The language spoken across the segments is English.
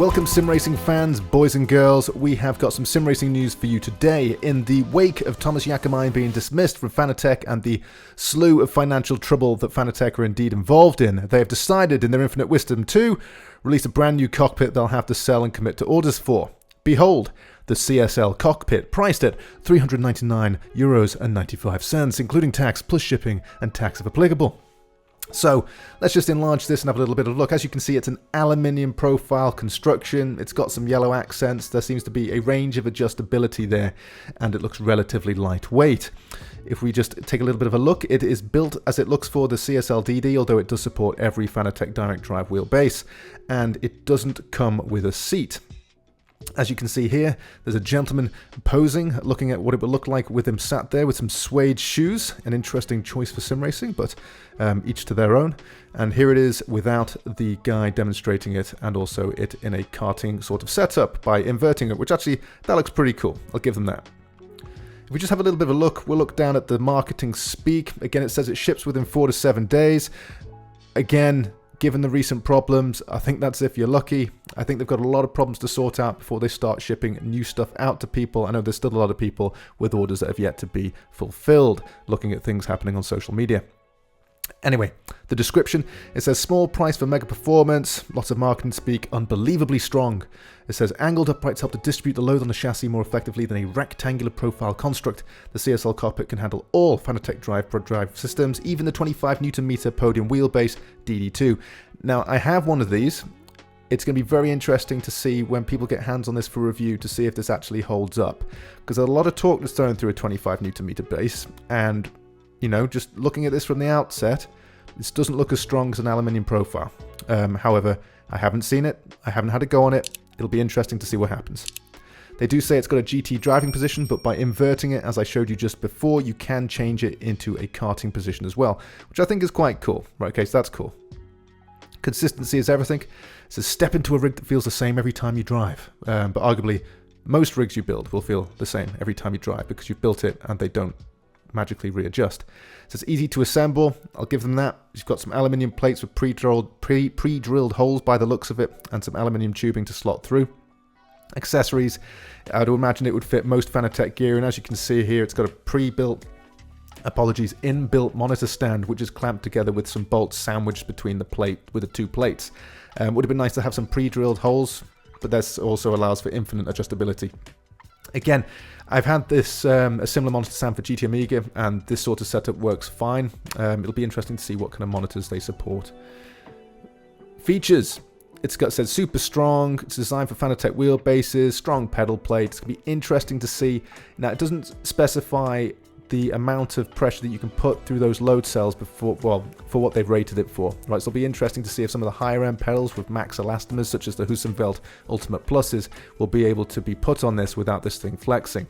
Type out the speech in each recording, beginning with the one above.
Welcome sim racing fans, boys and girls. We have got some sim racing news for you today. In the wake of Thomas Jackemine being dismissed from FANATEC and the slew of financial trouble that FANATEC are indeed involved in, they have decided in their infinite wisdom to release a brand new cockpit they'll have to sell and commit to orders for. Behold, the CSL COCKPIT, priced at €399.95, including tax plus shipping and tax if applicable. So let's just enlarge this and have a little bit of a look. As you can see, it's an aluminium profile construction. It's got some yellow accents. There seems to be a range of adjustability there, and it looks relatively lightweight. If we just take a little bit of a look, it is built as it looks for the CSL DD, although it does support every FANATEC direct drive wheelbase, and it doesn't come with a seat. As you can see here, there's a gentleman posing, looking at what it would look like with him sat there with some suede shoes. An interesting choice for sim racing, but each to their own. And here it is without the guy demonstrating it, and also it in a karting sort of setup by inverting it, which actually, that looks pretty cool. I'll give them that. If we just have a little bit of a look, we'll look down at the marketing speak. Again, it says it ships within 4 to 7 days. Again, given the recent problems, I think that's if you're lucky. I think they've got a lot of problems to sort out before they start shipping new stuff out to people. I know there's still a lot of people with orders that have yet to be fulfilled, looking at things happening on social media. Anyway, the description, it says small price for mega performance, lots of marketing speak, unbelievably strong. It says angled uprights help to distribute the load on the chassis more effectively than a rectangular profile construct. The CSL cockpit can handle all FANATEC drive systems, even the 25 Newton meter podium wheelbase DD2. Now, I have one of these. It's going to be very interesting to see when people get hands on this for review to see if this actually holds up. Because there's a lot of torque that's thrown through a 25 Newton meter base, and you know, just looking at this from the outset, this doesn't look as strong as an aluminium profile. However, I haven't seen it. I haven't had a go on it. It'll be interesting to see what happens. They do say it's got a GT driving position, but by inverting it, as I showed you just before, you can change it into a karting position as well, which I think is quite cool. Right, okay, so that's cool. Consistency is everything. It's a step into a rig that feels the same every time you drive. But arguably, most rigs you build will feel the same every time you drive because you've built it and they don't magically readjust. So it's easy to assemble. I'll give them that. You've got some aluminium plates with pre-drilled holes by the looks of it, and some aluminium tubing to slot through. Accessories, I'd imagine it would fit most FANATEC gear, and as you can see here, it's got a inbuilt monitor stand, which is clamped together with some bolts sandwiched between the two plates. Would have been nice to have some pre-drilled holes, but this also allows for infinite adjustability. Again, I've had this a similar monitor stand for GT Amiga, and this sort of setup works fine. It'll be interesting to see what kind of monitors they support. Features. Says super strong. It's designed for FANATEC wheelbases, strong pedal plates. It's going to be interesting to see. Now, it doesn't specify the amount of pressure that you can put through those load cells for what they've rated it for. Right, so it'll be interesting to see if some of the higher end pedals with max elastomers, such as the Hussenfeld Ultimate Pluses, will be able to be put on this without this thing flexing.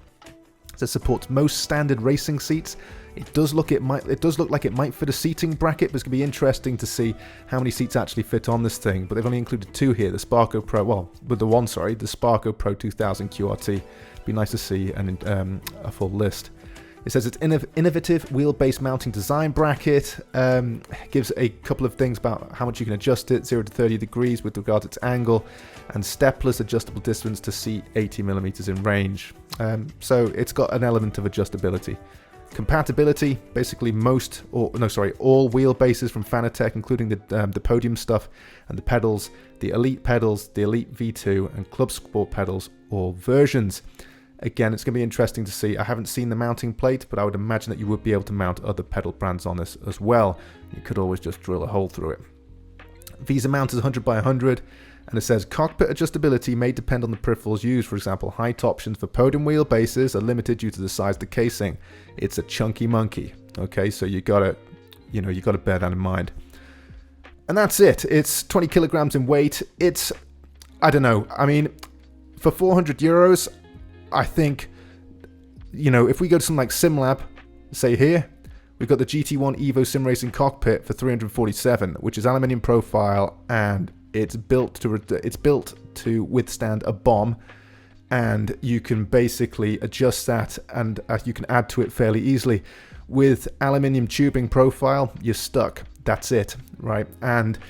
So it supports most standard racing seats. It does look like it might fit a seating bracket, but it's going to be interesting to see how many seats actually fit on this thing. But they've only included two here, the Sparco Pro, the Sparco Pro 2000 QRT. Be nice to see a full list. It says it's innovative wheelbase mounting design bracket. Gives a couple of things about how much you can adjust it, 0 to 30 degrees with regard to its angle, and stepless adjustable distance to seat 80 millimeters in range. So it's got an element of adjustability. Compatibility, basically all wheelbases from FANATEC, including the podium stuff and the pedals, the Elite pedals, the Elite V2 and Club Sport pedals, all versions. Again, it's going to be interesting to see. I haven't seen the mounting plate, but I would imagine that you would be able to mount other pedal brands on this as well. You could always just drill a hole through it. Visa mount is 100 by 100, and it says cockpit adjustability may depend on the peripherals used. For example, height options for podium wheelbases are limited due to the size of the casing. It's a chunky monkey. Okay, so you gotta bear that in mind. And that's it. It's 20 kilograms in weight. It's, I don't know. I mean, for €400. I think, if we go to something like SimLab, say here, we've got the GT1 Evo Sim Racing cockpit for $347, which is aluminium profile, and it's built to withstand a bomb, and you can basically adjust that, and you can add to it fairly easily. With aluminium tubing profile, you're stuck. That's it, right? And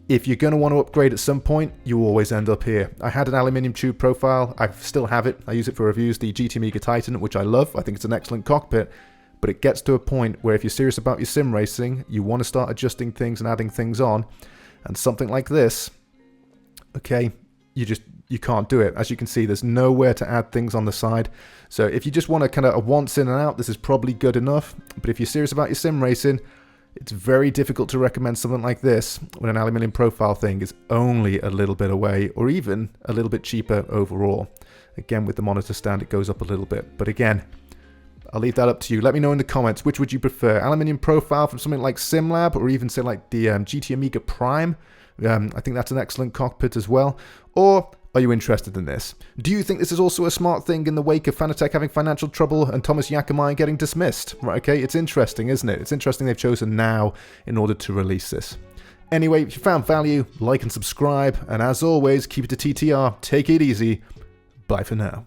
If you're going to want to upgrade at some point, you always end up here. I had an aluminium tube profile. I still have it. I use it for reviews, the GT Amiga Titan, which I love. I think it's an excellent cockpit. But it gets to a point where if you're serious about your sim racing, you want to start adjusting things and adding things on. And something like this, okay, you can't do it. As you can see, there's nowhere to add things on the side. So if you just want to kind of a once in and out, this is probably good enough. But if you're serious about your sim racing, it's very difficult to recommend something like this when an aluminium profile thing is only a little bit away or even a little bit cheaper overall. Again, with the monitor stand, it goes up a little bit. But again, I'll leave that up to you. Let me know in the comments, which would you prefer? Aluminium profile from something like SimLab or even say like the GT Amiga Prime? I think that's an excellent cockpit as well. Or are you interested in this? Do you think this is also a smart thing in the wake of FANATEC having financial trouble and Thomas Yakamai getting dismissed? Right, okay, it's interesting, isn't it? It's interesting they've chosen now in order to release this. Anyway, if you found value, like and subscribe, and as always, keep it to TTR, take it easy, bye for now.